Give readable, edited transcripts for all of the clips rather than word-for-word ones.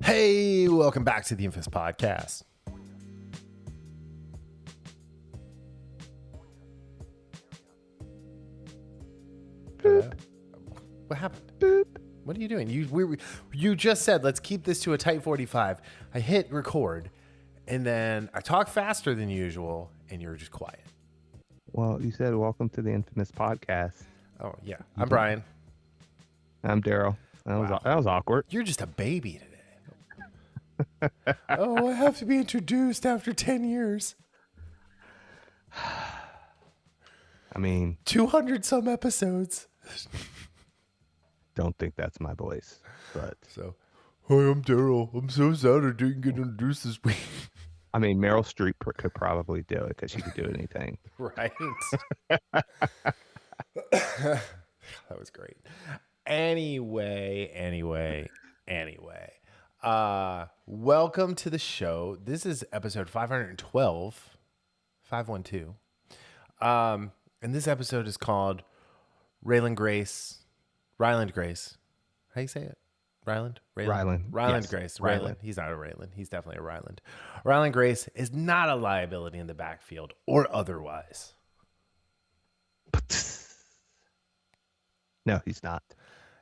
Hey, welcome back to the Infamous Podcast. Hello? What happened? Boop. What are you doing? You just said, let's keep this to a tight 45. I hit record, and then I talk faster than usual, and you're just quiet. Well, you said welcome to the Infamous Podcast. Oh, yeah. I'm Brian. I'm Darryl. That was awkward. You're just a baby today. Oh, I have to be introduced after 10 years. I mean, 200 some episodes. don't think that's my voice, but So, hi, I'm Darryl. I'm so sad I didn't get introduced this week. I mean, Meryl Streep could probably do it because she could do anything. Right. That was great. Anyway. Welcome to the show. This is episode 512. 512. And this episode is called Ryland Grace. How do you say it? Ryland? Ryland. Ryland Yes. Grace. Ryland. Ryland. He's not a Ryland. He's definitely a Ryland. Ryland Grace is not a liability in the backfield or otherwise. No, he's not.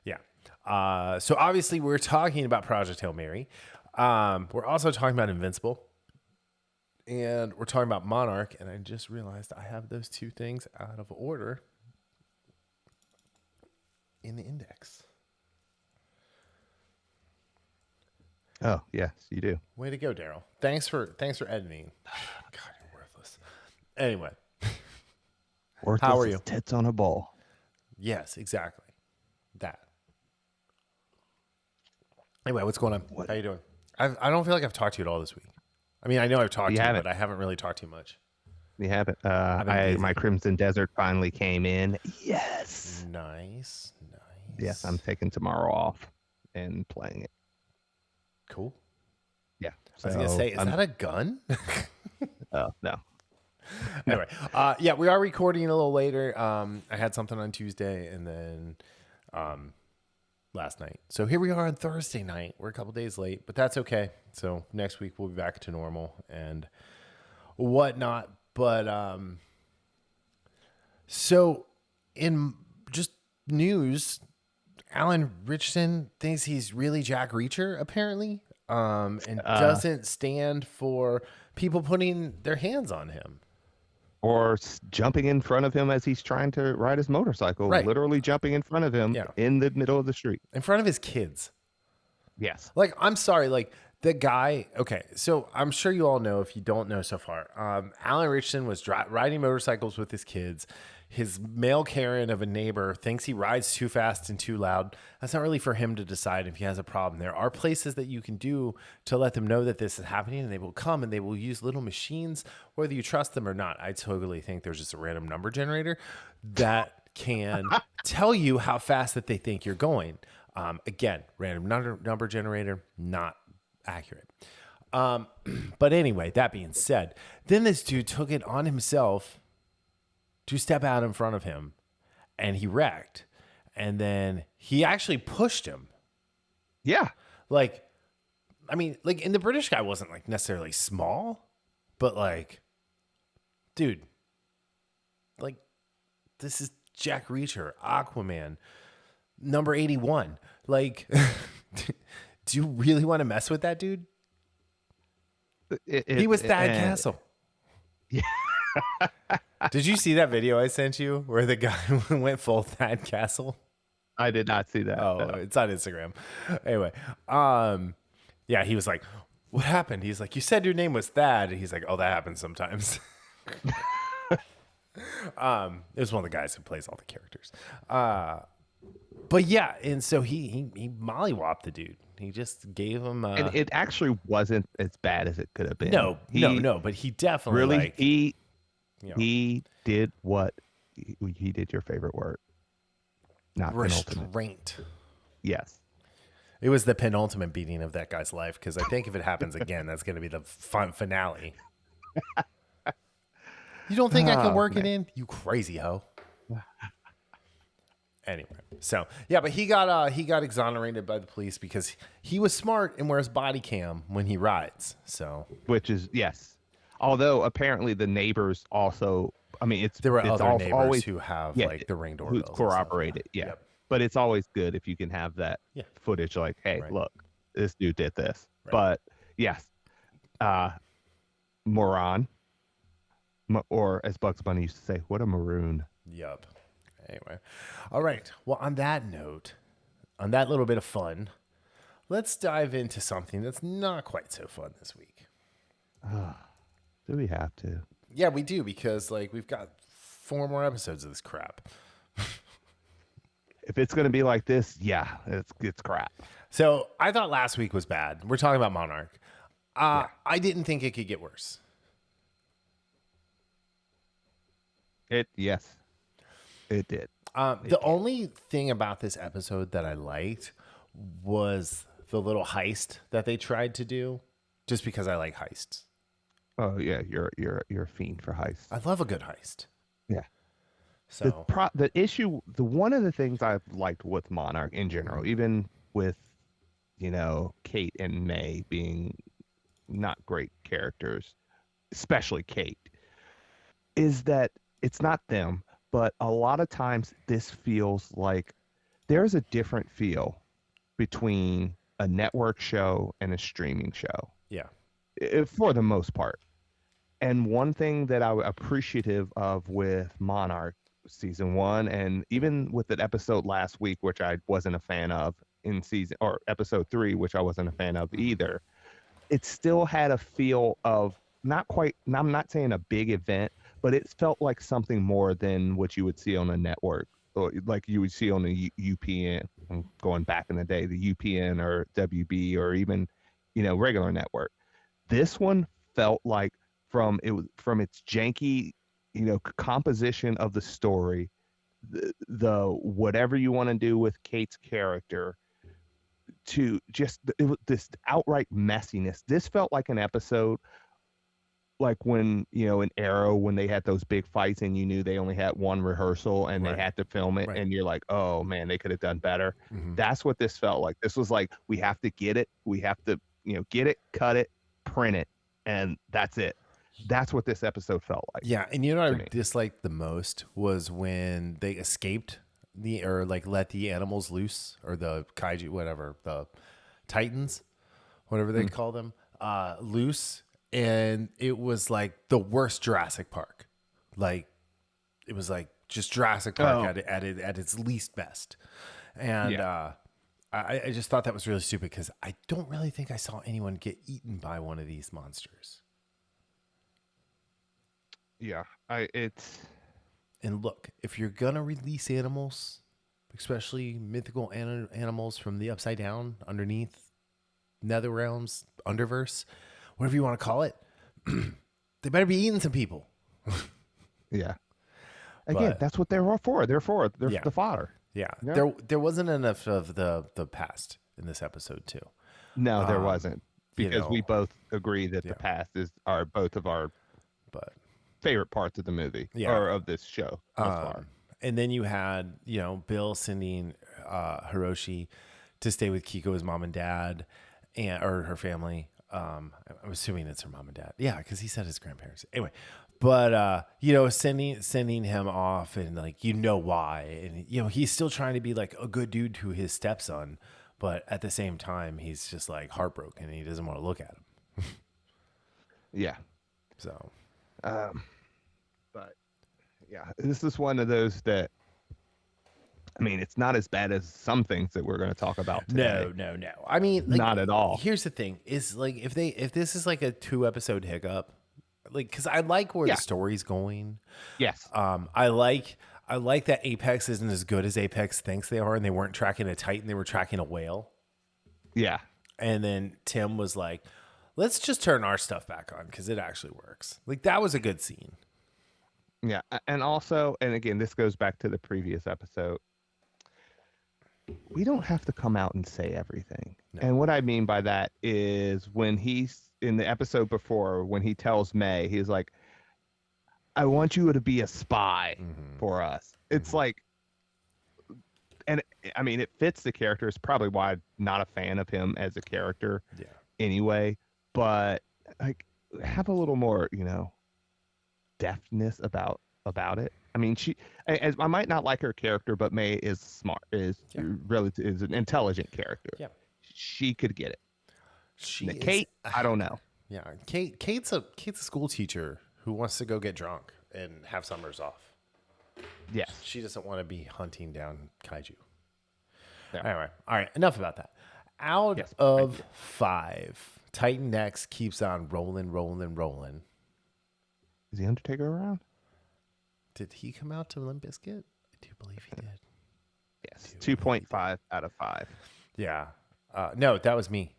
Yeah. So obviously we're talking about Project Hail Mary. We're also talking about Invincible. And we're talking about Monarch. And I just realized I have those two things out of order in the index. Oh, yes, you do. Way to go, Darryl. Thanks for editing. God, you're worthless. Anyway. Worthless How are you? as tits on a ball. Yes, exactly. That. Anyway, what's going on? What? How you doing? I don't feel like I've talked to you at all this week. I mean, I know I've talked to you, but I haven't really talked to you much. You haven't. been busy. My Crimson Desert finally came in. Yes. Nice. Yes, I'm taking tomorrow off and playing it. Cool. Yeah. I was going to say, is that a gun? Oh, no. Anyway, yeah, we are recording a little later. I had something on Tuesday and then last night. So here we are on Thursday night. We're a couple days late, but that's okay. So next week we'll be back to normal and whatnot. But so in just news, Alan Richardson thinks he's really Jack Reacher, apparently, and doesn't stand for people putting their hands on him. Or jumping in front of him as he's trying to ride his motorcycle, Right. Literally jumping in front of him in the middle of the street. In front of his kids. Yes. Like, I'm sorry, like, the guy, okay, so I'm sure you all know, if you don't know so far, Alan Richardson was riding motorcycles with his kids. His male Karen of a neighbor thinks he rides too fast and too loud. That's not really for him to decide if he has a problem. There are places that you can do to let them know that this is happening, and they will come and they will use little machines, whether you trust them or not. I totally think there's just a random number generator that can tell you how fast that they think you're going. Again, random number generator, not accurate. But anyway, that being said, then this dude took it on himself to step out in front of him, and he wrecked. And then he actually pushed him. Yeah. Like, I mean, like, and the British guy wasn't like necessarily small, but like, dude, like, this is Jack Reacher, Aquaman, number 81. Like, do you really want to mess with that dude? He was Thad Castle. Yeah. Did you see that video I sent you where the guy went full Thad Castle? I did not see that. Oh, no. It's on Instagram. Anyway, yeah, he was like, what happened? He's like, you said your name was Thad. And he's like, oh, that happens sometimes. It was one of the guys who plays all the characters. But yeah, and so he mollywopped the dude. He just gave him. And it actually wasn't as bad as it could have been. No, but he definitely really like, he did what he did. Your favorite word, not penultimate. restraint. Yes, It was the penultimate beating of that guy's life, because I think if it happens again, that's going to be the fun finale. You don't think I can work it in? You crazy hoe. Anyway, so yeah, but he got exonerated by the police because he was smart and wears body cam when he rides. So Which is yes. Although apparently the neighbors also, I mean, there were it's other neighbors always who have yeah, like the Ring who doorbells. corroborate it. Yeah. Yep. But it's always good if you can have that Yeah. footage like, hey, Right. look, this dude did this. Right. But yes, moron, or as Bugs Bunny used to say, what a maroon. Yep. Anyway, all right. Well, on that note, on that little bit of fun, let's dive into something that's not quite so fun this week. Do we have to? Yeah, we do, because like we've got 4 more episodes of this crap. If it's going to be like this, yeah, it's crap. So I thought last week was bad. We're talking about Monarch. I didn't think it could get worse. Yes, it did. The only thing about this episode that I liked was the little heist that they tried to do, just because I like heists. Oh yeah, you're a fiend for heists. I love a good heist. Yeah. So The issue, one of the things I've liked with Monarch in general, even with, Cate and May being not great characters, especially Cate, is that it's not them, but a lot of times this feels like there's a different feel between a network show and a streaming show. yeah. For the most part. And one thing that I was appreciative of with Monarch season 1, and even with the episode last week, which I wasn't a fan of or episode 3, which I wasn't a fan of either, it still had a feel of not quite, I'm not saying a big event, but it felt like something more than what you would see on a network, or like you would see on the UPN, going back in the day, the UPN or WB, or even, regular network. This one felt like from its janky, composition of the story, the whatever you want to do with Cate's character, to just this outright messiness. This felt like an episode like when, in Arrow, when they had those big fights and you knew they only had one rehearsal and Right. they had to film it, Right. and you're like, oh man, they could have done better. Mhm. That's what this felt like. This was like, we have to get it. We have to, get it, cut it, print it, and that's it. That's what this episode felt like. Yeah, and you know what me. I disliked the most was when they escaped or like let the animals loose, or the kaiju, whatever, the titans, whatever they call them, loose, and it was like the worst Jurassic Park. Like it was like just Jurassic Park at its least best, and I just thought that was really stupid, because I don't really think I saw anyone get eaten by one of these monsters. Yeah, And look, if you're gonna release animals, especially mythical animals from the upside down, underneath, nether realms, underverse, whatever you want to call it, they better be eating some people. yeah. Again, But- that's what they're all for. They're Yeah. the fodder. Yeah, Yeah. there wasn't enough of the past in this episode too. No, there wasn't, because we both agree that the past are both of our But favorite parts of the movie, Yeah. or of this show thus far. and then you had, Bill sending Hiroshi to stay with Keiko's mom and dad, or her family. I'm assuming it's her mom and dad. Yeah, because he said his grandparents. Anyway, but sending him off, and like why, and he's still trying to be like a good dude to his stepson, but at the same time he's just like heartbroken and he doesn't want to look at him. Yeah. So, But yeah, this is one of those that, I mean, it's not as bad as some things that we're going to talk about today. no. I mean, like, Not at all. Here's the thing: is like if this is like a 2-episode hiccup, like, because I like where the story's going. Yes. I like that Apex isn't as good as Apex thinks they are, and they weren't tracking a Titan; they were tracking a whale. Yeah. And then Tim was like, "Let's just turn our stuff back on because it actually works." Like, that was a good scene. Yeah. And also, and again, this goes back to the previous episode, we don't have to come out and say everything. No. And what I mean by that is, when he's in the episode before, when he tells May, he's like, I want you to be a spy for us. It's like, and I mean, it fits the character. It's probably why I'm not a fan of him as a character Yeah. anyway. But like, have a little more, deftness about it. I mean, as I might not like her character, but May is smart, Yeah. relative, is an intelligent character. Yeah. She could get it. She is. Kate, I don't know. Yeah. Kate's a school teacher who wants to go get drunk and have summers off. Yes. She doesn't want to be hunting down kaiju. Yeah. Anyway, all right, enough about that. Out Yes, of 5, Titan X keeps on rolling. Is the Undertaker around? Did he come out to Limp Bizkit? I do believe he did. Yes. 2.5 out of 5. Yeah. No, that was me.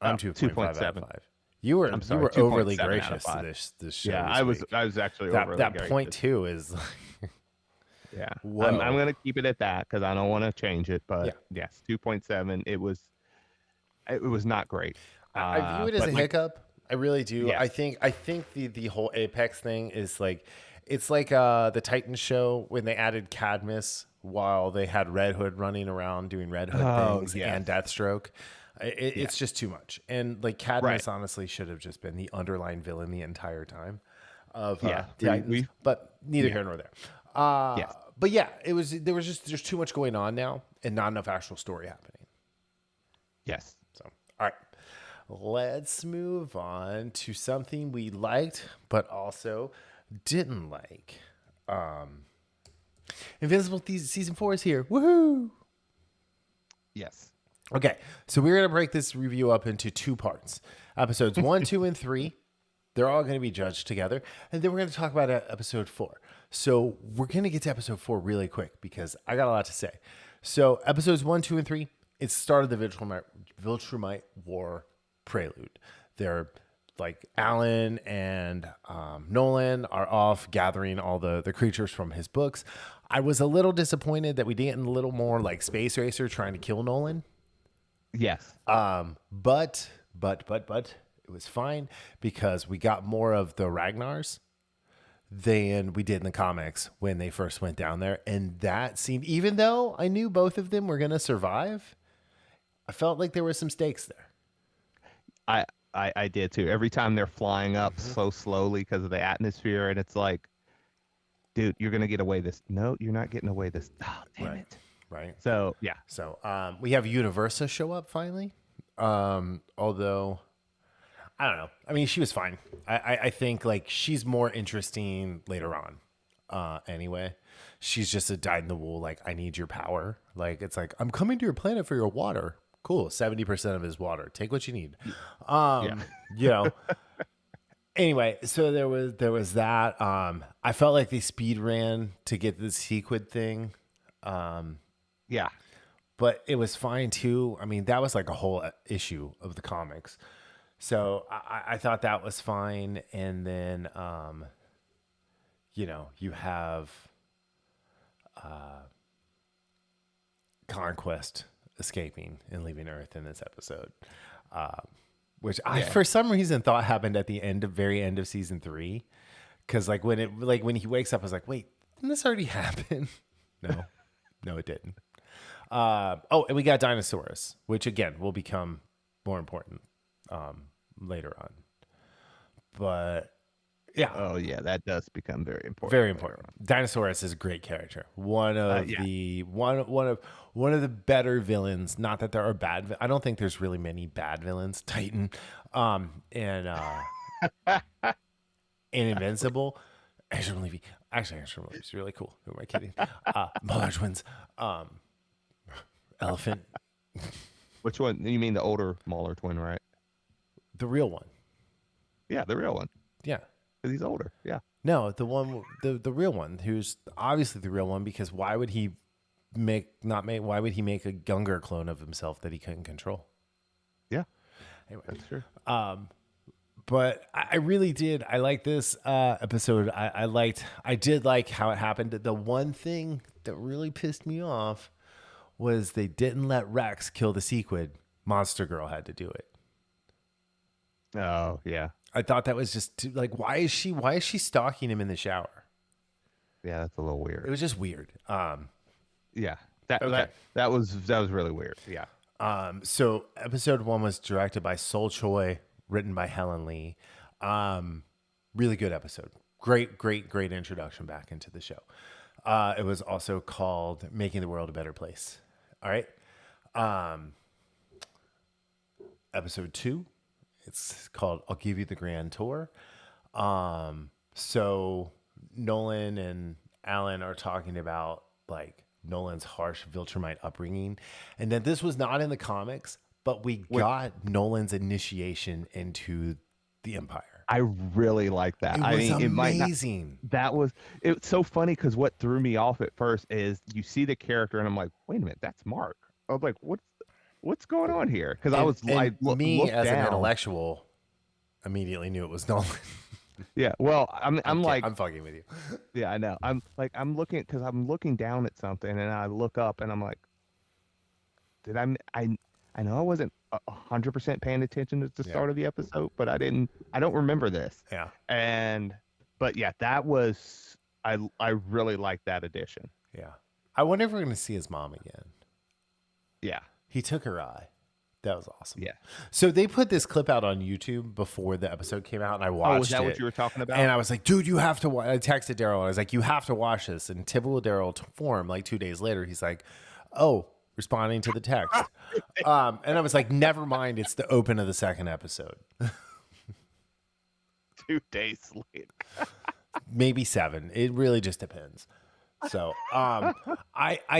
I'm 2.5 out of 5. You were overly gracious to this show. Yeah, I was actually that, overly that gracious. point 2 is yeah. Whoa. I'm going to keep it at that because I don't want to change it. But Yeah. yes, 2.7. It was not great. I view it as a hiccup. I really do. Yeah. I think the whole Apex thing is like, it's like the Titan show when they added Cadmus while they had Red Hood running around doing Red Hood things yes. and Deathstroke. It's just too much. And like Cadmus Right. honestly should have just been the underlying villain the entire time of Yeah. Titans, but neither here nor there. Yes. But yeah, there's too much going on now and not enough actual story happening. Yes. So, all right, let's move on to something we liked, but also didn't like. Invincible season 4 is here. Woohoo! Yes. Okay, so we're gonna break this review up into 2 parts. Episodes 1, 2, and 3. They're all going to be judged together, and then we're going to talk about episode 4. So we're going to get to episode 4 really quick because I got a lot to say. So episodes 1, 2, and 3, it's the start of the Viltrumite War prelude. They're like Alan and Nolan are off gathering all the creatures from his books. I was a little disappointed that we didn't get a little more like Space Racer trying to kill Nolan. Yes. But it was fine because we got more of the Ragnars than we did in the comics when they first went down there. And that seemed, even though I knew both of them were going to survive, I felt like there were some stakes there. I did too. Every time they're flying up so slowly because of the atmosphere, and it's like, dude, you're going to get away this. No, you're not getting away this. Oh, damn it. Right. So, yeah. So we have Universa show up finally. Although, I don't know. I mean, she was fine. I think like she's more interesting later on. Anyway, she's just a dyed-in-the-wool, like, I need your power. Like, it's like, I'm coming to your planet for your water. Cool. 70% of his water. Take what you need. You know. Anyway, so there was that. I felt like they speed ran to get the Sequid thing. Yeah. But it was fine too. I mean, that was like a whole issue of the comics. So I thought that was fine. And then, you have Conquest escaping and leaving Earth in this episode, which I, for some reason, thought happened at the very end of season 3. Because when he wakes up, I was like, wait, didn't this already happen? No, it didn't. And we got Dinosaurus, which again will become more important later on. But yeah. Oh yeah, that does become very important. Very important. Dinosaurus is a great character. One of the better villains. Not that there are bad. I don't think there's really many bad villains. Titan, and Invincible. Ashton Levy. Actually, Ashton Levy's really cool. Who am I kidding? Monarch twins. Elephant. Which one? You mean the older Mauler twin, right? The real one. Yeah, the real one. Yeah. Because he's older. Yeah. No, the real one, who's obviously the real one, because why would he make a younger clone of himself that he couldn't control? Yeah. Anyway. That's true. But I really did. I like this episode. I did like how it happened. The one thing that really pissed me off was they didn't let Rex kill the Sequid. Monster Girl had to do it. Oh, yeah. I thought that was just too, like, why is she stalking him in the shower? Yeah, that's a little weird. It was just weird. Yeah. That was really weird. Yeah. So episode 1 was directed by Sol Choi, written by Helen Lee. Really good episode. Great introduction back into the show. It was also called Making the World a Better Place. All right. Episode 2, it's called I'll Give You the Grand Tour. So Nolan and Alan are talking about like Nolan's harsh Viltrumite upbringing. And then this was not in the comics, but we got Nolan's initiation into the Empire. I really like that. It was amazing. It's so funny because what threw me off at first is you see the character and I'm like, wait a minute, that's Mark. I was like, what's going on here? Because I was like, me as an intellectual immediately knew it was Nolan. Yeah, well, I'm like, I'm fucking with you. Yeah, I know. I'm looking down at something and I look up and I'm like, I know I wasn't 100% paying attention at the start of the episode, but I don't remember this. Yeah. But yeah, that was, I really like that addition. Yeah. I wonder if we're going to see his mom again. Yeah. He took her eye. That was awesome. Yeah. So they put this clip out on YouTube before the episode came out, and I watched it. Oh, is that what you were talking about? And I was like, dude, you have to watch. I texted Darryl, and I was like, you have to watch this. And typical Darryl form, like 2 days later, he's like, oh, responding to the text. And I was like, never mind. It's the open of the second episode. 2 days later. Maybe 7. It really just depends. So I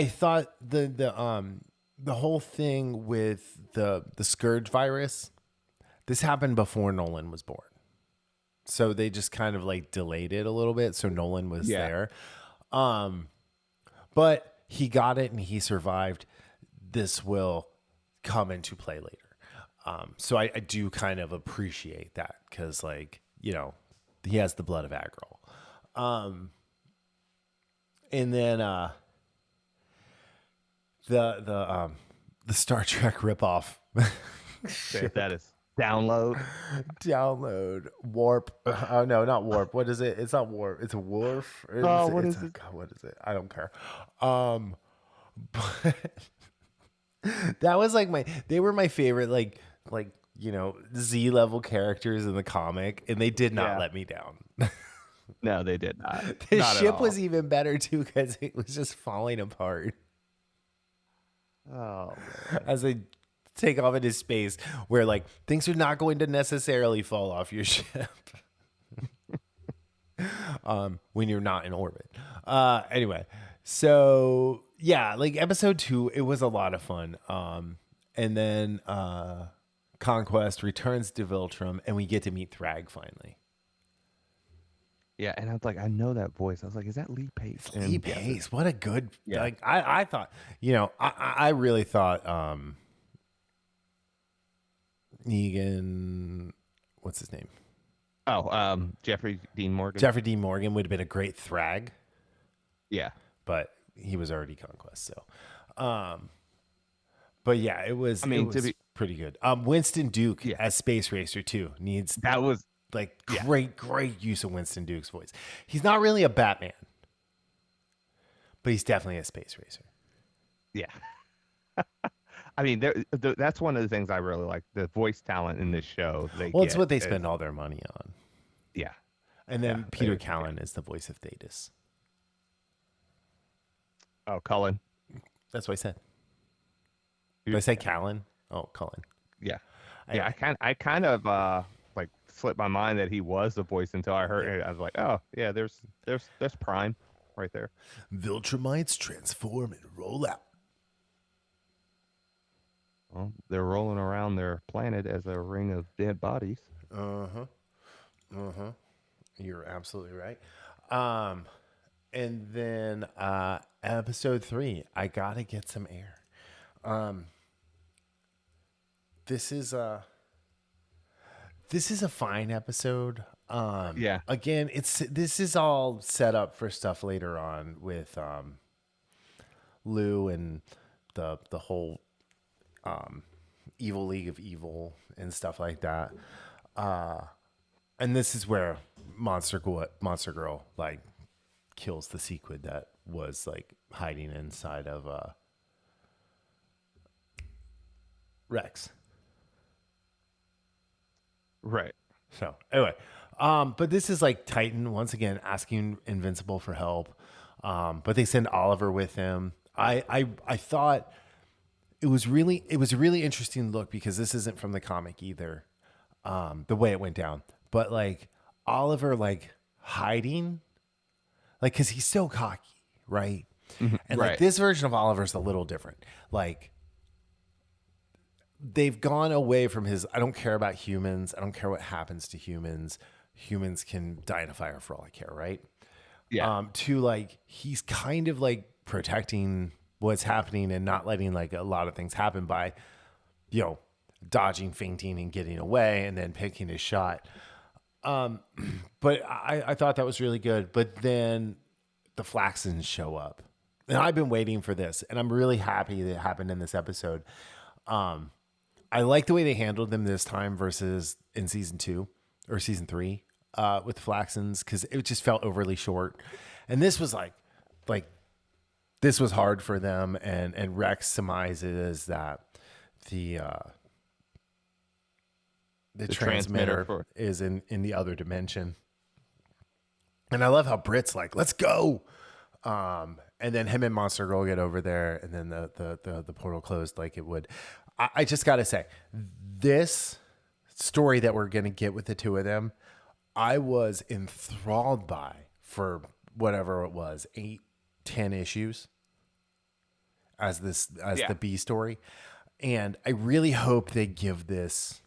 thought the whole thing with the scourge virus, this happened before Nolan was born. So they just kind of like delayed it a little bit. So Nolan was there. But he got it and he survived. This will come into play later. So I do kind of appreciate that because, like, you know, he has the blood of Agril. And then the Star Trek ripoff. That is download warp. Oh no, not warp. What is it? It's not warp. It's a wharf. What is it? God, what is it? I don't care. But that was like they were my favorite, like you know, Z level characters in the comic, and they did not let me down. No, they did not. The ship was even better too because it was just falling apart. Oh, man. As they take off into space, where like things are not going to necessarily fall off your ship when you're not in orbit. Anyway, so yeah, like episode 2, it was a lot of fun. And then Conquest returns to Viltrum, and we get to meet Thrag finally. Yeah, and I was like, I know that voice. I was like, is that Lee Pace? Lee Pace, what a good like. I thought, you know, I really thought Negan, what's his name? Oh, Jeffrey Dean Morgan. Jeffrey Dean Morgan would have been a great Thrag. Yeah, but he was already Conquest. So, but yeah, it was. I mean, it was pretty good. Winston Duke as Space Racer too needs. That was. Like great use of Winston Duke's voice. He's not really a Batman, but he's definitely a space racer. Yeah. I mean, that's one of the things I really like, the voice talent in this show. It's what they spend all their money on. Yeah. And then Peter Callan is the voice of Thetis. Oh, Cullen. That's what I said. Did I say Callan? Oh, Cullen. Yeah. Yeah, I kind of like slipped my mind that he was the voice until I heard it. I was like, oh yeah, there's Prime right there. Viltrumites transform and roll out. Well, they're rolling around their planet as a ring of dead bodies. You're absolutely right. And then episode 3, I gotta get some air. This is a fine episode. Again, this is all set up for stuff later on with Lou and the whole Evil League of Evil and stuff like that. And this is where Monster Girl like kills the sequid that was like hiding inside of Rex. Right. So anyway, but this is like Titan once again asking Invincible for help. But they send Oliver with him. I thought it was a really interesting look because this isn't from the comic either. The way it went down, but like Oliver like hiding, like because he's so cocky, right? And like Right. this version of Oliver's a little different. Like they've gone away from his I don't care about humans. I don't care what happens to humans. Humans can die in a fire for all I care, right? Yeah. To like he's kind of like protecting what's happening and not letting like a lot of things happen by, you know, dodging, fainting, and getting away and then picking his shot. But I thought that was really good. But then the Flaxens show up. And I've been waiting for this, and I'm really happy that it happened in this episode. I like the way they handled them this time versus in season 2 or season 3 with the Flaxens because it just felt overly short. And this was like this was hard for them. And Rex surmises that the transmitter is in the other dimension. And I love how Brit's like, let's go. And then him and Monster Girl get over there, and then the portal closed like it would. I just got to say, this story that we're going to get with the two of them, I was enthralled by for whatever it was, 8-10 issues as the B story. And I really hope they give this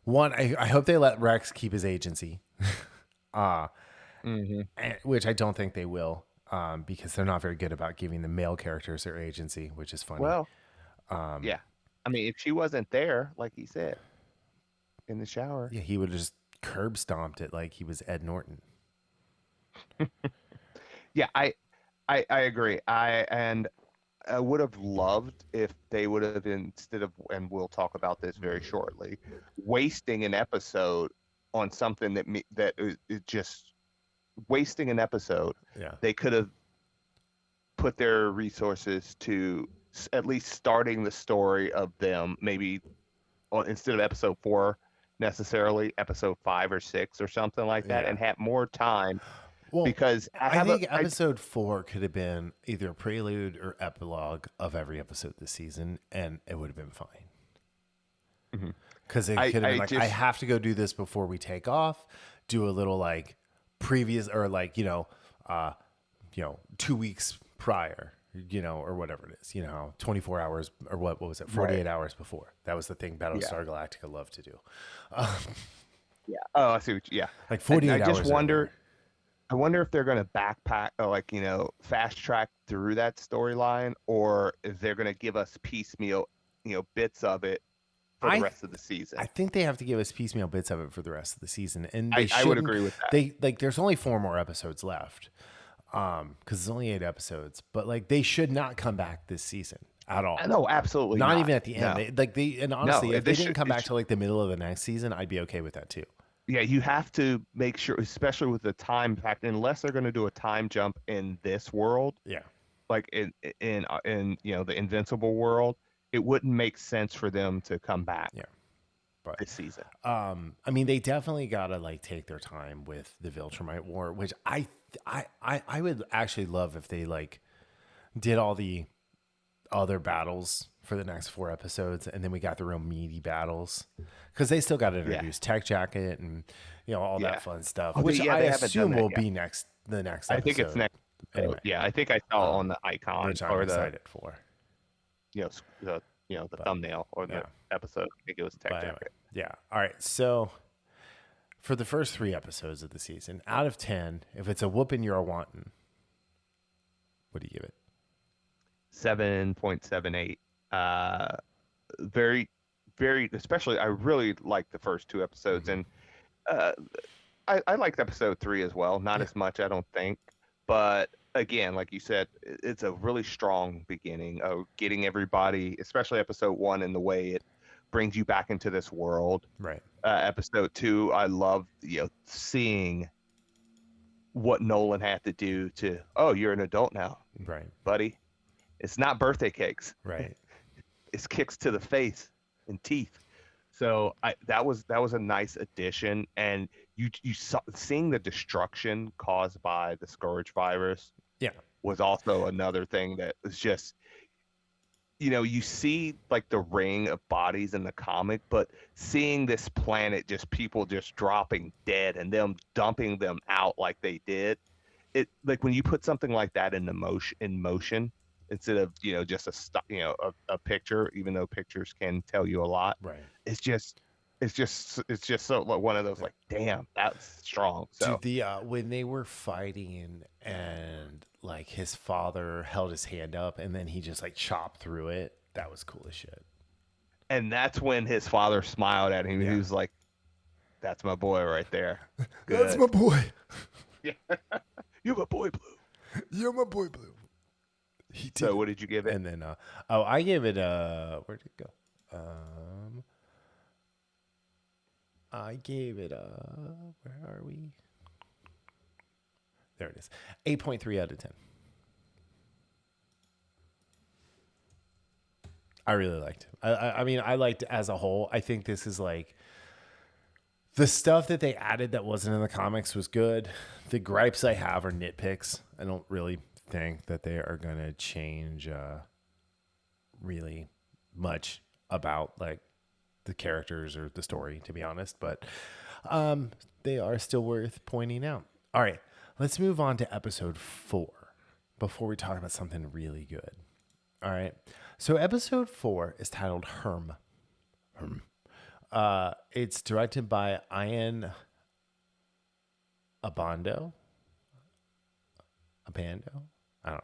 one. I hope they let Rex keep his agency, which I don't think they will, because they're not very good about giving the male characters their agency, which is funny. Well, yeah. I mean, if she wasn't there, like he said, in the shower. Yeah, he would have just curb stomped it like he was Ed Norton. Yeah, I agree. I would have loved if they would have, instead of, and we'll talk about this very shortly, wasting an episode on something that is just wasting an episode. Yeah. They could have put their resources to at least starting the story of them, maybe instead of episode 4 necessarily, episode 5 or 6 or something like that, and have more time. Well, because I think episode 4 could have been either a prelude or epilogue of every episode this season, and it would have been fine. Because it could have been like, I have to go do this before we take off, do a little like previous or like, 2 weeks prior, or whatever it is, 24 hours or what was it? 48 hours before. That was the thing Battlestar Galactica loved to do. Yeah. Oh, I see what you, yeah. Like 48 hours. I just wonder. I wonder if they're going to backpack or fast track through that storyline, or if they're going to give us piecemeal, bits of it for the rest of the season. I think they have to give us piecemeal bits of it for the rest of the season, and I would agree with that. There's only 4 more episodes left, because it's only 8 episodes. But they should not come back this season at all. No, absolutely not not. even at the end. No. And honestly, if they didn't come back till to the middle of the next season, I'd be okay with that too. Yeah, you have to make sure, especially with the time factor, unless they're going to do a time jump in this world. Yeah. Like in the Invincible world, it wouldn't make sense for them to come back. Yeah. But this season. I mean, they definitely gotta take their time with the Viltrumite War, which I would actually love if they did all the other battles for the next 4 episodes, and then we got the real meaty battles, because they still got to introduce Tech Jacket and all that fun stuff, which I assume will be the next episode. I think it's next. Anyway. Yeah, I think I saw on the icon, which I'm excited for. The thumbnail or the episode. I think it was Tech Jacket. Anyway, yeah. All right. So for the first 3 episodes of the season, out of 10, if it's a whooping you're a wanting, what do you give it? 7.78. Very, very, especially, I really liked the first 2 episodes, and I liked episode 3 as well. Not as much, I don't think, but again, like you said, it's a really strong beginning of getting everybody, especially episode 1, in the way it brings you back into this world. Right. Episode 2, I love seeing what Nolan had to do to, you're an adult now, right, buddy. It's not birthday cakes. Right. it's kicks to the face and teeth. So that was a nice addition, and you saw seeing the destruction caused by the scourge virus Yeah. was also another thing that was just, you see like the ring of bodies in the comic, but seeing this planet, just people just dropping dead and them dumping them out like they did, it like when you put something like that in motion instead of just a picture, even though pictures can tell you a lot, Right. it's just so like, one of those like, damn, that's strong. So Dude, the when they were fighting and like his father held his hand up and then he just like chopped through it, that was cool as shit. and that's when his father smiled at him. Yeah. He was like, that's my boy right there. That's Good. my boy. Yeah. You're my boy, Blue. You're my boy, Blue. He did. So what did you give it? And then I gave it where'd it go? I gave it where are we? There it is. 8.3 out of 10. I really liked it. I mean, I liked it as a whole. I think this is like the stuff that they added that wasn't in the comics was good. The gripes I have are nitpicks. I don't really think that they are going to change really much about like the characters or the story, to be honest. But they are still worth pointing out. All right, let's move on to episode 4 before we talk about something really good. All right. So episode 4 is titled Herm. It's directed by Ian Abando. I don't know.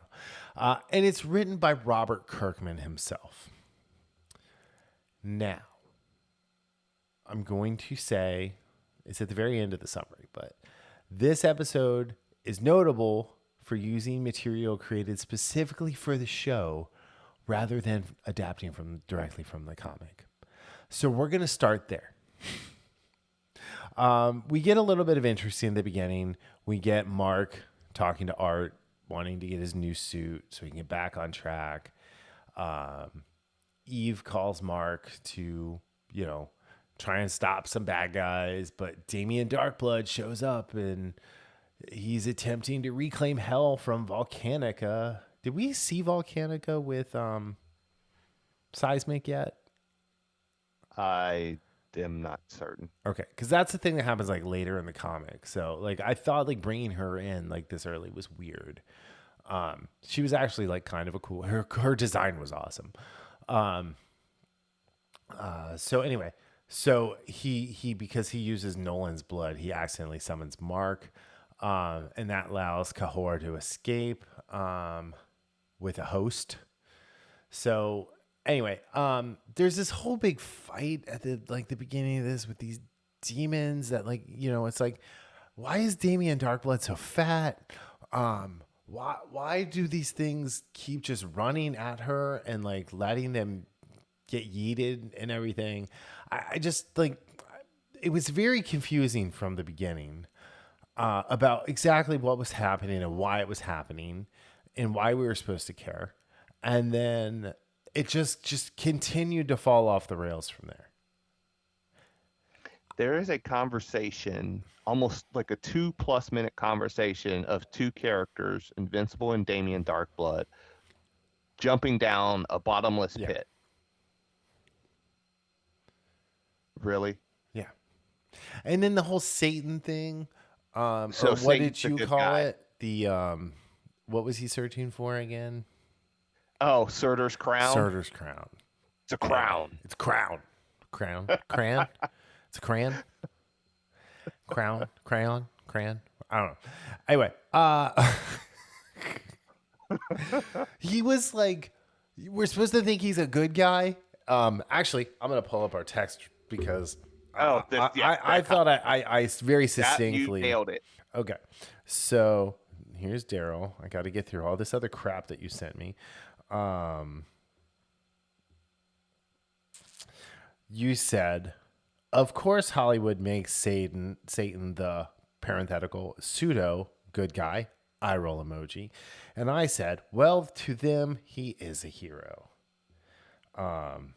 And it's written by Robert Kirkman himself. Now, I'm going to say, it's at the very end of the summary, but this episode is notable for using material created specifically for the show rather than adapting directly from the comic. So we're going to start there. We get a little bit of interest in the beginning. We get Mark talking to Art, wanting to get his new suit so he can get back on track. Eve calls Mark to, try and stop some bad guys, but Damian Darkblood shows up and he's attempting to reclaim hell from Volcanica. Did we see Volcanica with Seismic yet? I am not certain. Okay, because that's the thing that happens like later in the comic. So like I thought like bringing her in like this early was weird. She was actually like kind of a cool. Her design was awesome. So anyway, so he because he uses Nolan's blood, he accidentally summons Mark, and that allows Kahor to escape with a host. So anyway, there's this whole big fight at the beginning of this with these demons that it's like, why is Damian Darkblood so fat? Why do these things keep just running at her and like letting them get yeeted and everything? I just like, it was very confusing from the beginning about exactly what was happening and why it was happening and why we were supposed to care. And then it just continued to fall off the rails from there. There is a conversation, almost like a 2+ minute conversation of two characters, Invincible and Damian Darkblood, jumping down a bottomless pit. Really? Yeah. And then the whole Satan thing. So what did you call guy. it? The what was he searching for again? Oh, Surtur's crown. Surtur's crown. It's a crown. It's crown. Crown. Crayon. It's a crayon. Crown. Crayon. Crayon. I don't know. Anyway, he was like, we're supposed to think he's a good guy. Actually, I'm gonna pull up our text because I thought I very succinctly you nailed it. Okay, so here's Darryl. I got to get through all this other crap that you sent me. You said, of course, Hollywood makes Satan the parenthetical pseudo good guy. Eye roll emoji. And I said, well, to them, he is a hero. And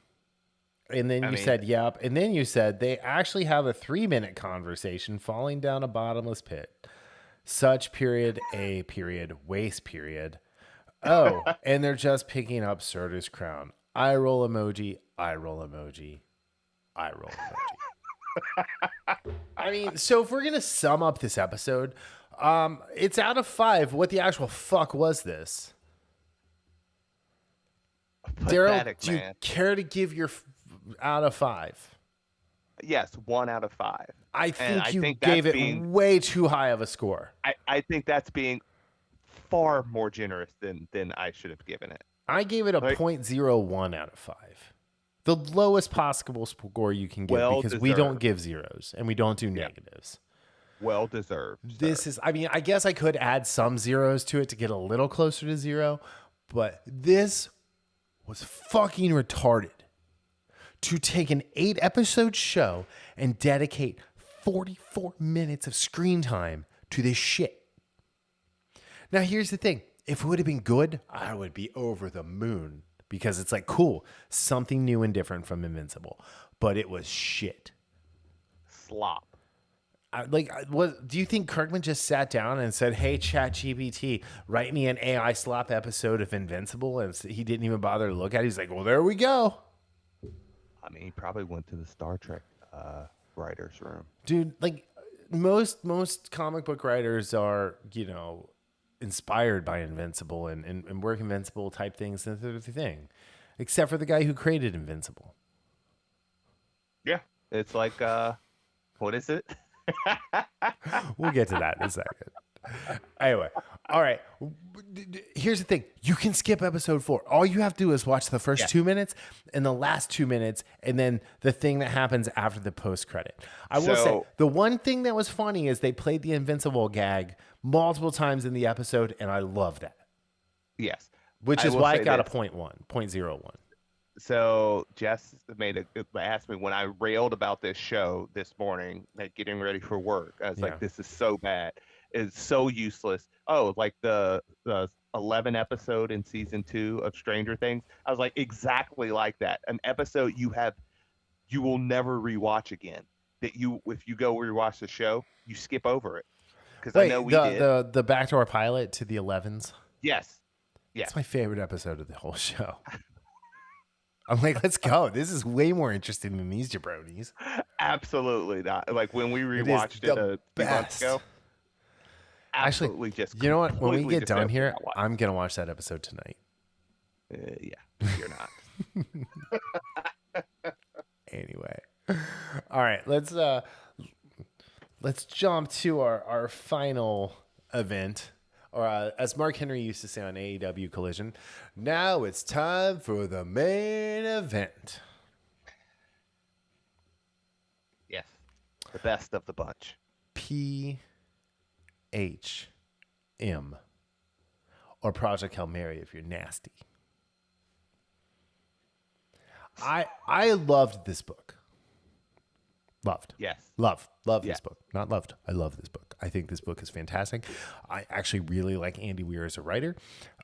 then I you mean, said, yep. And then you said they actually have a 3-minute conversation falling down a bottomless pit. Such period, a period, waste period. Oh, and they're just picking up Surtur's crown. Eye roll emoji, eye roll emoji, eye roll emoji. I mean, so if we're going to sum up this episode, it's out of 5. What the actual fuck was this? Darryl, pathetic, do you man. care to give your out of 5? Yes, 1 out of 5. I And think I you think gave that's it being way too high of a score. I think that's being far more generous than I should have given it. I gave it a Like, 0.01 out of 5. The lowest possible score you can give well because we don't deserved. give zeros and we don't do Yeah, negatives. well deserved, This sir. is, I mean, I guess I could add some zeros to it to get a little closer to 0, but this was fucking retarded. To take an 8-episode show and dedicate 44 minutes of screen time to this shit. Now, here's the thing. If it would have been good, I would be over the moon because it's like, cool, something new and different from Invincible. But it was shit. Slop. Do you think Kirkman just sat down and said, "Hey, ChatGPT, write me an AI slop episode of Invincible," and he didn't even bother to look at it? He's like, "Well, there we go." I mean, he probably went to the Star Trek writers' room. Dude, like most comic book writers are, inspired by Invincible and work Invincible type things and the thing, except for the guy who created Invincible. Yeah, it's like what is it? We'll get to that in a second. Anyway, all right. Here's the thing. You can skip episode 4. All you have to do is watch the first 2 minutes and the last 2 minutes and then the thing that happens after the post credit. I will say the one thing that was funny is they played the Invincible gag multiple times in the episode, and I love that. Yes. Which is why it got a 0.01. So Jess asked me when I railed about this show this morning, like getting ready for work. I was like, "This is so bad. It's so useless." Oh, like the 11 episode in season 2 of Stranger Things. I was like, exactly like that. An episode you will never rewatch again. That if you go rewatch the show, you skip over it. Because I know we did. The backdoor pilot to the 11s. Yes. It's my favorite episode of the whole show. I'm like, let's go. This is way more interesting than these jabronis. Absolutely not. Like when we rewatched it a few months ago. Absolutely, just you know what? When we get done here, I'm gonna watch that episode tonight. Yeah, you're not. Anyway, all right. Let's jump to our final event. Or as Mark Henry used to say on AEW Collision, now it's time for the main event. Yes, the best of the bunch. PHM or Project Hail Mary if you're nasty. I loved this book. Loved. Yes. Love this book. Not loved. I love this book. I think this book is fantastic. I actually really like Andy Weir as a writer.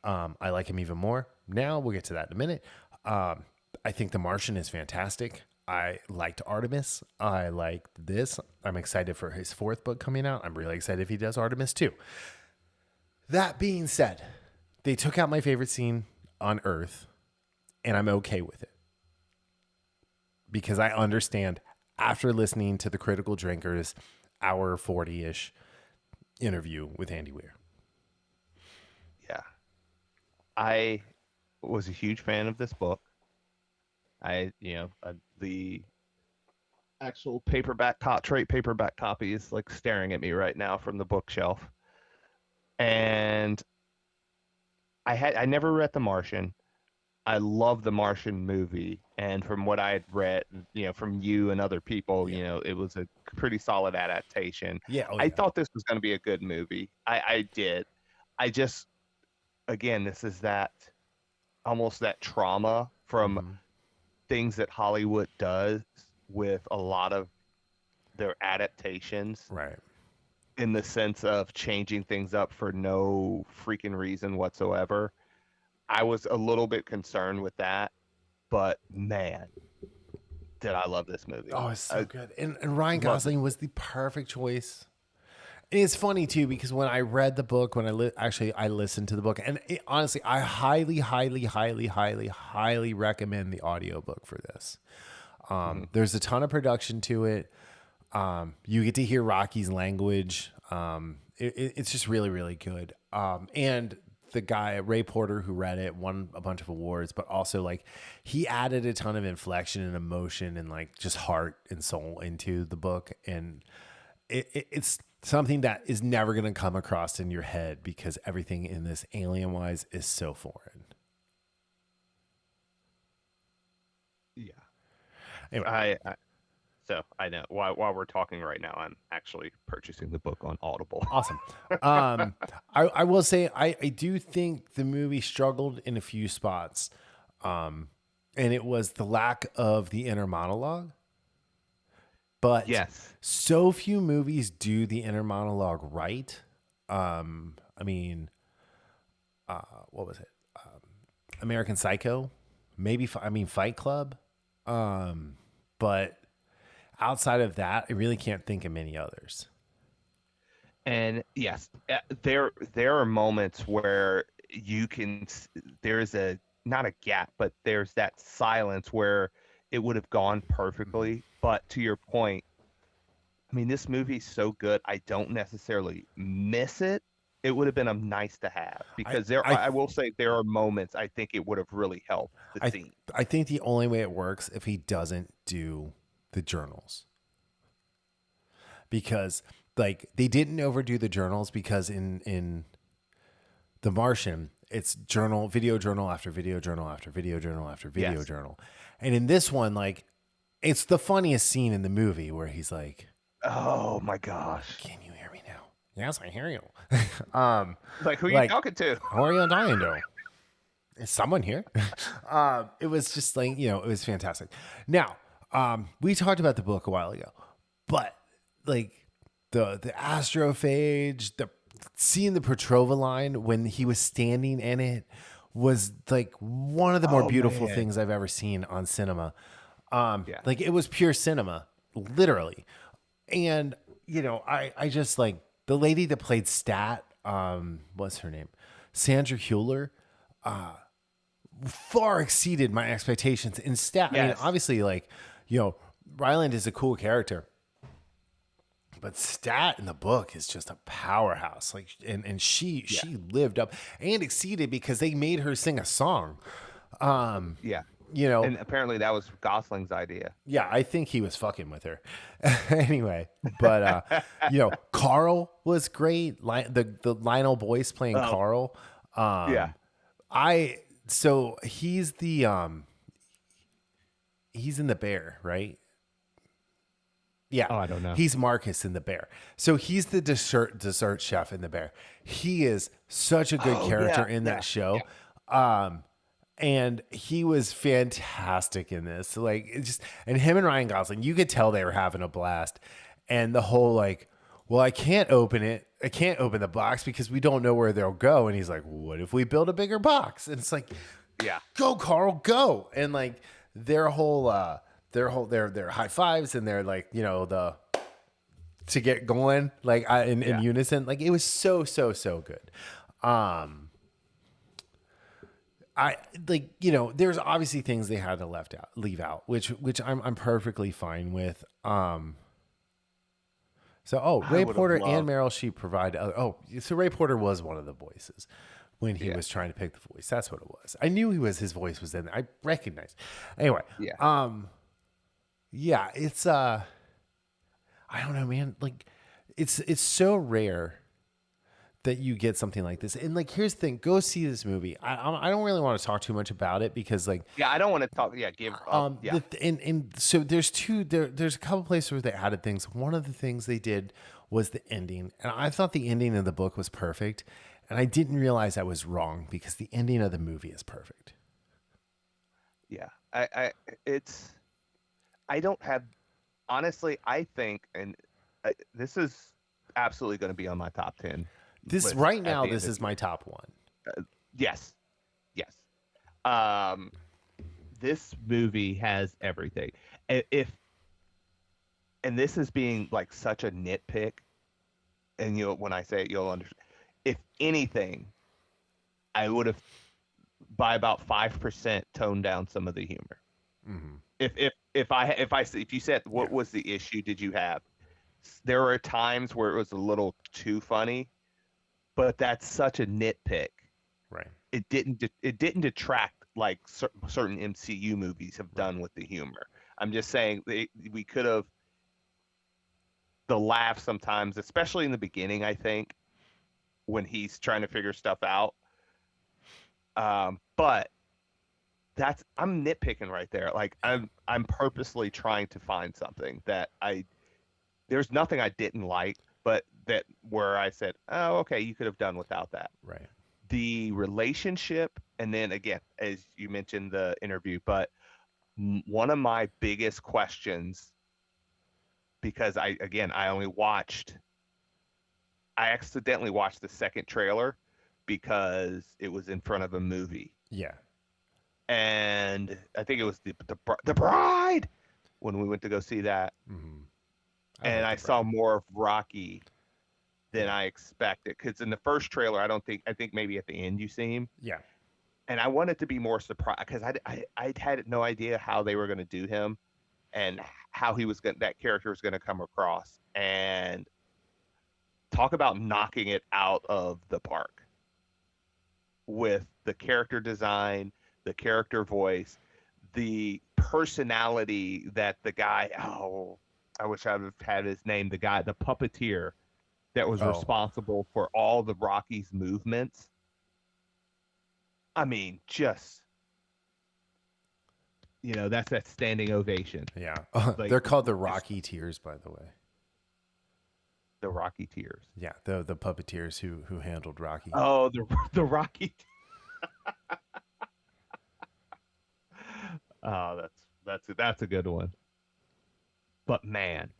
I like him even more now. We'll get to that in a minute. I think The Martian is fantastic. I liked Artemis. I liked this. I'm excited for his 4th book coming out. I'm really excited if he does Artemis too. That being said, they took out my favorite scene on Earth, and I'm okay with it. Because I understand after listening to the Critical Drinkers hour 40-ish interview with Andy Weir. Yeah. I was a huge fan of this book. The actual trade paperback copy is like staring at me right now from the bookshelf. And I never read The Martian. I love the Martian movie, and from what I had read, from you and other people, it was a pretty solid adaptation. Yeah, I thought this was going to be a good movie. I did. I just, again, this is almost that trauma from things that Hollywood does with a lot of their adaptations. Right. In the sense of changing things up for no freaking reason whatsoever. I was a little bit concerned with that. but man, did I love this movie. Oh, it's so good. And Ryan Loved it. Gosling was the perfect choice. And it's funny too because when I read the book, when I listened to the book, and honestly, I highly, highly, highly, highly, highly recommend the audiobook for this. There's a ton of production to it. You get to hear Rocky's language. It's just really, really good. And the guy, Ray Porter, who read it, won a bunch of awards, but also like he added a ton of inflection and emotion and like just heart and soul into the book. And it's something that is never going to come across in your head because everything in this alien wise is so foreign. Yeah. Anyway. So I know while we're talking right now, I'm actually purchasing the book on Audible. Awesome. I will say I do think the movie struggled in a few spots. And it was the lack of the inner monologue. But Yes. so few movies do the inner monologue right. I mean, what was it? American Psycho, maybe. Fight Club. But outside of that, I really can't think of many others. And yes, there are moments where you can. There's not a gap, but there's that silence where it would have gone perfectly. But to your point, I mean, this movie's so good, I don't necessarily miss it. It would have been a nice to have because I will say there are moments I think it would have really helped the scene. I think the only way it works if he doesn't do the journals, because like they didn't overdo the journals because in The Martian, it's video journal after video journal after video journal after video journal. And in this one, like, it's the funniest scene in the movie where he's like, oh my gosh. Can you hear me now? Yes, I hear you. Like, who are you talking to? How are you dying to? Is someone here? It was just like, it was fantastic. Now, we talked about the book a while ago, but like the astrophage, seeing the Petrova line when he was standing in it was like one of the more beautiful things I've ever seen on cinema. Like it was pure cinema, literally. And, I just like the lady that played Stat, what's her name? Sandra Hüller, far exceeded my expectations in Stat. Yes. I mean, obviously like, Ryland is a cool character. But Stat in the book is just a powerhouse. Like, and she lived up and exceeded because they made her sing a song. And apparently that was Gosling's idea. Yeah, I think he was fucking with her. Anyway, but Carl was great. The Lionel Boyce playing Carl. So he's he's in The Bear, right? Yeah. Oh, I don't know. He's Marcus in The Bear. So he's the dessert chef in The Bear. He is such a good character in that show. Yeah. And he was fantastic in this. Like, and him and Ryan Gosling, you could tell they were having a blast. And the whole like, well, I can't open it. I can't open the box because we don't know where they'll go. And he's like, what if we build a bigger box? And it's like, go Carl, go. And like their high fives and they're like, to get going like in unison. Like it was so good. I like, there's obviously things they had to leave out, which I'm perfectly fine with. Ray Porter and Meryl Sheep provide so Ray Porter was one of the voices when he was trying to pick the voice. That's what it was. I knew his voice was in there. I recognized. Anyway. It's I don't know, man. Like it's so rare that you get something like this. And like, here's the thing: go see this movie. I don't really want to talk too much about it because, like, I don't want to talk. So there's there's a couple places where they added things. One of the things they did was the ending, and I thought the ending of the book was perfect, and I didn't realize I was wrong because the ending of the movie is perfect. Yeah, I don't have, honestly. I think, and this is absolutely going to be on my top 10. This is my top one. Yes. this movie has everything. If and this is being like such a nitpick, and when I say it, you'll understand. If anything, I would have by about 5% toned down some of the humor. Mm-hmm. If you said what was the issue did you have? There were times where it was a little too funny, but that's such a nitpick. Right. It didn't detract like certain MCU movies have done with the humor. I'm just saying we could have the laugh sometimes, especially in the beginning, I think, when he's trying to figure stuff out. But I'm nitpicking right there. Like I'm purposely trying to find something that there's nothing I didn't like, but that where I said, oh, okay, you could have done without that. Right. The relationship, and then again, as you mentioned the interview, but one of my biggest questions, because I accidentally watched the second trailer because it was in front of a movie. Yeah. And I think it was the Bride when we went to go see that. Mm-hmm. And I saw more of Rocky than I expected, because in the first trailer, I think maybe at the end you see him. Yeah. And I wanted to be more surprised because I had no idea how they were going to do him and how that character was going to come across. And talk about knocking it out of the park with the character design, the character voice, the personality that the guy, I wish I would have had his name, the puppeteer that was responsible for all the Rocky's movements. I mean, just, that's that standing ovation. Yeah. They're called the Rocky Tears, by the way. The Rocky Tears. Yeah, the puppeteers who handled Rocky. Oh, the Rocky. Oh, that's a good one. But man,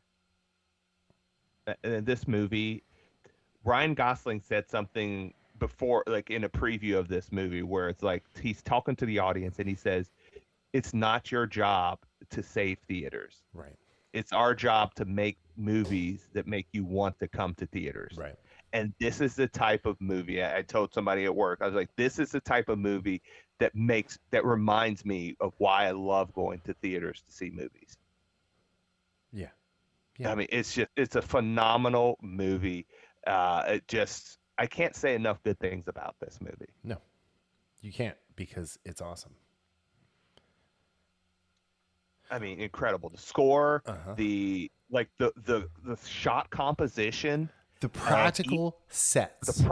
this movie, Ryan Gosling said something before, like in a preview of this movie, where it's like he's talking to the audience and he says, "It's not your job to save theaters. Right. It's our job to make movies that make you want to come to theaters." Right. And this is the type of movie, I told somebody at work, I was like, this is the type of movie that reminds me of why I love going to theaters to see movies. Yeah. I mean, it's a phenomenal movie. I can't say enough good things about this movie. No, you can't, because it's awesome. I mean, incredible. The score, the shot composition, the practical sets.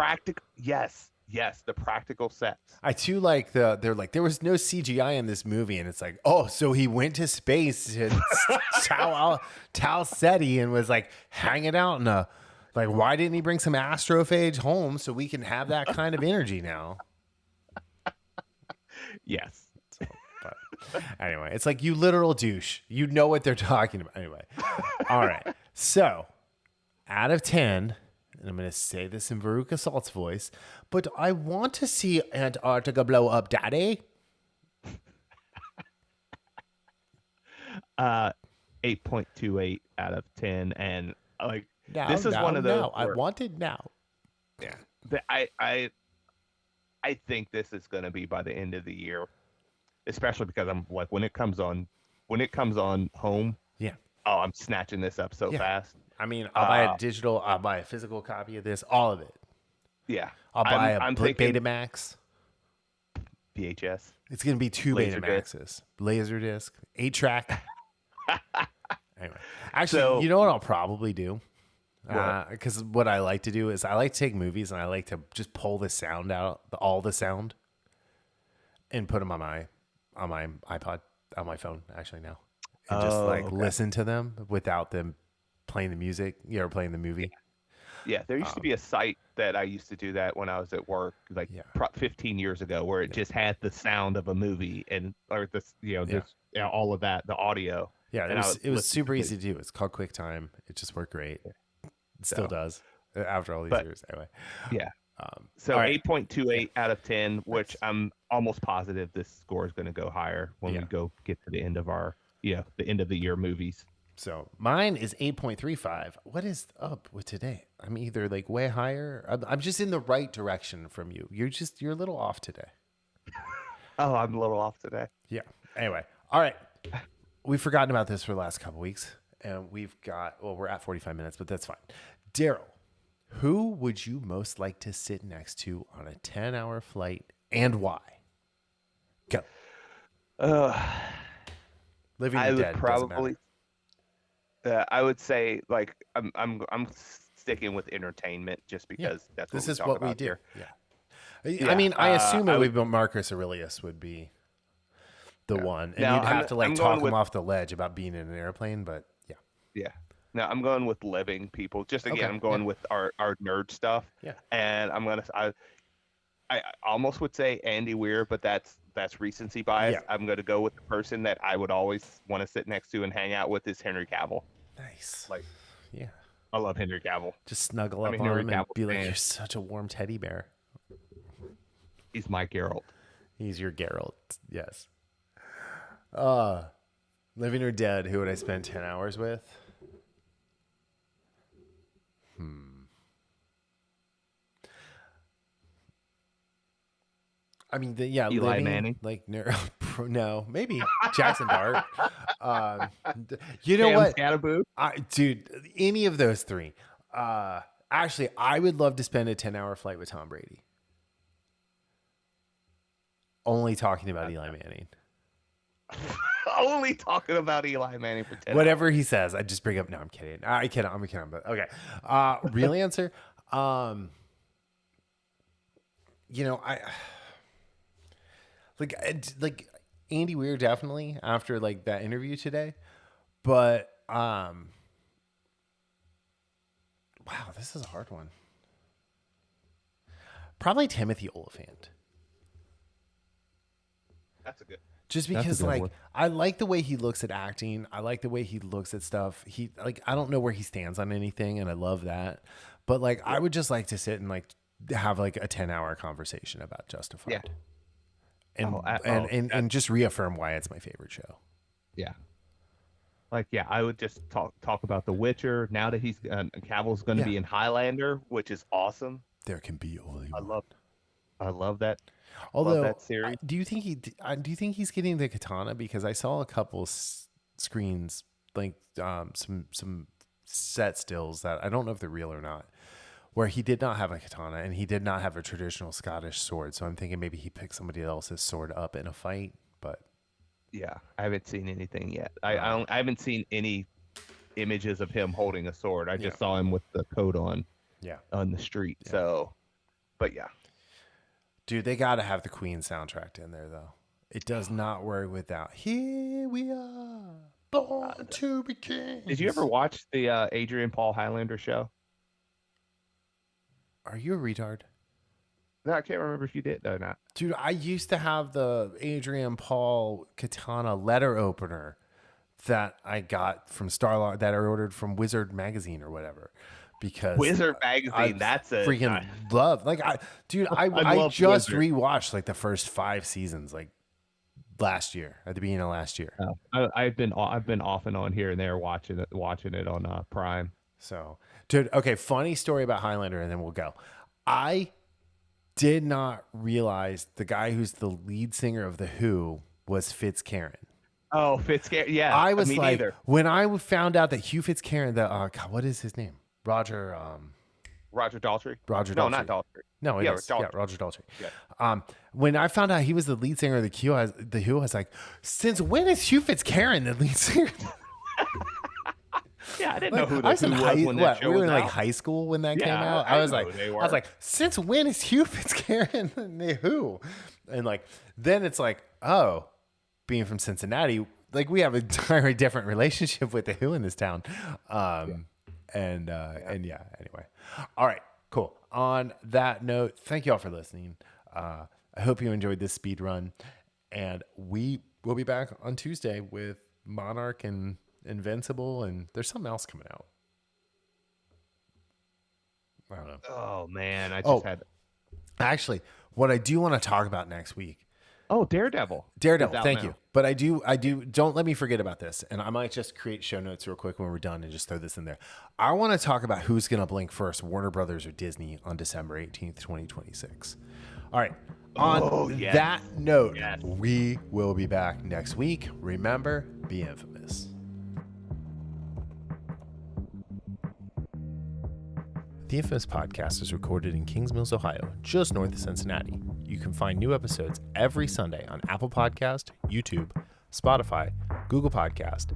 Yes, the practical sets. I too like they're like, there was no CGI in this movie, and it's like, oh, so he went to space to Tal Ceti and was like hanging out in like, why didn't he bring some astrophage home so we can have that kind of energy now? Yes. So, but anyway, it's like, you literal douche. You know what they're talking about. Anyway. All right. So out of 10, and I'm going to say this in Veruca Salt's voice, but I want to see Antarctica blow up, Daddy. 8.28 out of 10. And like, this is one of those. I want it now. Yeah. I think this is going to be by the end of the year, especially because I'm like, when it comes on home. Yeah. Oh, I'm snatching this up so fast. I mean, I'll buy a digital, I'll buy a physical copy of this, all of it. Yeah. I'll buy a Betamax. VHS. It's going to be 2 Betamaxes. Laserdisc, 8-track. Anyway. Actually, you know what I'll probably do? Because what I like to do is I like to take movies and I like to just pull the sound out, all the sound, and put them on my iPod, on my phone actually now. And just listen to them without them playing the music, playing the movie. Yeah, there used to be a site that I used to do that when I was at work, like 15 years ago, where it just had the sound of a movie all of that, the audio. Yeah, it was super easy to do. It's called QuickTime. It just worked great. It still does after all these years. Anyway. Yeah. So all right. 8.28 out of 10, which I'm almost positive this score is going to go higher when we go get to the end of our, the end of the year movies. So mine is 8.35. What is up with today? I'm either like way higher. I'm just in the right direction from you. You're a little off today. Oh, I'm a little off today. Yeah. Anyway. All right. We've forgotten about this for the last couple weeks. And we're at 45 minutes, but that's fine. Darryl, who would you most like to sit next to on a 10-hour flight and why? Go. Living or dead, doesn't matter. I would say like I'm sticking with entertainment just because that's what this is what we do. Here. Yeah. I mean, I assume it would be Marcus Aurelius would be the one, and you'd have to like talk him off the ledge about being in an airplane. But yeah. No, I'm going with living people. Just again, I'm going with our nerd stuff. Yeah, and I almost would say Andy Weir, but that's recency bias. Yeah. I'm going to go with the person that I would always want to sit next to and hang out with is Henry Cavill. Nice. Like, yeah, I love Henry Cavill. Just snuggle up on him and be like, "You're such a warm teddy bear." He's my Geralt. He's your Geralt. Yes. Living or dead, who would I spend 10 hours with? I mean, Eli living, Manning. Like, no, maybe Jackson Dart. You know what? Scatterboo? Dude, any of those three. Actually, I would love to spend a 10-hour flight with Tom Brady. Only talking about Eli Manning. Only talking about Eli Manning for 10 Whatever hours. He says, I just bring up. No, I'm kidding. I'm kidding. But okay. Real answer. I like Andy Weir definitely after like that interview today, but wow, this is a hard one. Probably Timothy Oliphant. That's a good. Just because like I like the way he looks at acting. I like the way he looks at stuff. He like I don't know where he stands on anything, and I love that. But like I would just like to sit and like have like a 10-hour conversation about Justified. Yeah. And just reaffirm why it's my favorite show. Yeah. Like, yeah, I would just talk about The Witcher. Now that he's Cavill's going to be in Highlander, which is awesome. There can be only one. I love that. Although, love that series. Do you think he's getting the katana? Because I saw a couple screens, like some set stills that I don't know if they're real or not, where he did not have a katana and he did not have a traditional Scottish sword. So I'm thinking maybe he picked somebody else's sword up in a fight. But yeah, I haven't seen anything yet. I haven't seen any images of him holding a sword. I just saw him with the coat on. Yeah, on the street. Yeah. So, but yeah. Dude, they got to have the Queen soundtrack in there, though. It does not work without "Here We Are, Born to Be Kings." Did you ever watch the Adrian Paul Highlander show? Are you a retard? No, I can't remember if you did or not. Dude, I used to have the Adrian Paul katana letter opener that I got from Starlog, that I ordered from Wizard Magazine or whatever. Because Wizard Magazine, that's a freaking love. Like I just rewatched like the first 5 seasons like last year, at the beginning of last year. I've been off and on here and there watching it on Prime. So, dude, okay, funny story about Highlander, and then we'll go. I did not realize the guy who's the lead singer of The Who was Fitzcarron. Oh, Fitzcarron, yeah. I was like, neither. When I found out that Hugh Fitzcarron, God, what is his name? Roger Daltrey. No, not Daltrey. No, Roger Daltrey. Yeah. When I found out he was the lead singer of The Who, I was like, since when is Hugh Fitzcarron the lead singer? Yeah, I didn't know who was when that show we were in out. like high school when that came out. I was like, since when is Hugh Fitzcarron in The Who? And like, then it's like, oh, being from Cincinnati, like we have an entirely different relationship with The Who in this town. And anyway. All right, cool. On that note, thank you all for listening. I hope you enjoyed this speed run, and we will be back on Tuesday with Monarch and Invincible, and there's something else coming out. I don't know. Oh man, I just had Actually, what I do want to talk about next week. Oh, Daredevil. Thank you. But I do, don't let me forget about this. And I might just create show notes real quick when we're done and just throw this in there. I want to talk about who's going to blink first, Warner Brothers or Disney, on December 18th, 2026. All right. On that note, we will be back next week. Remember, be infamous. The Infamous Podcast is recorded in Kings Mills, Ohio, just north of Cincinnati. You can find new episodes every Sunday on Apple Podcast, YouTube, Spotify, Google Podcast,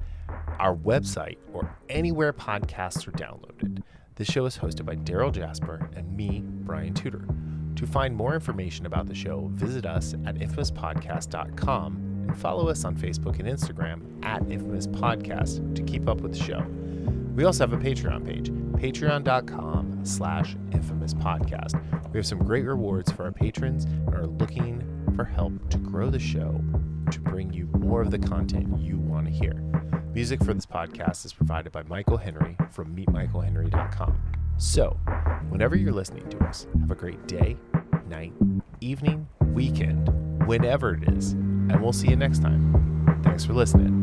our website, or anywhere podcasts are downloaded. This show is hosted by Darryl Jasper and me, Brian Tudor. To find more information about the show, visit us at infamouspodcast.com and follow us on Facebook and Instagram at Infamous Podcast to keep up with the show. We also have a Patreon page, patreon.com/infamouspodcast. We have some great rewards for our patrons and are looking for help to grow the show to bring you more of the content you want to hear. Music for this podcast is provided by Michael Henry from meetmichaelhenry.com. So, whenever you're listening to us, have a great day, night, evening, weekend, whenever it is, and we'll see you next time. Thanks for listening.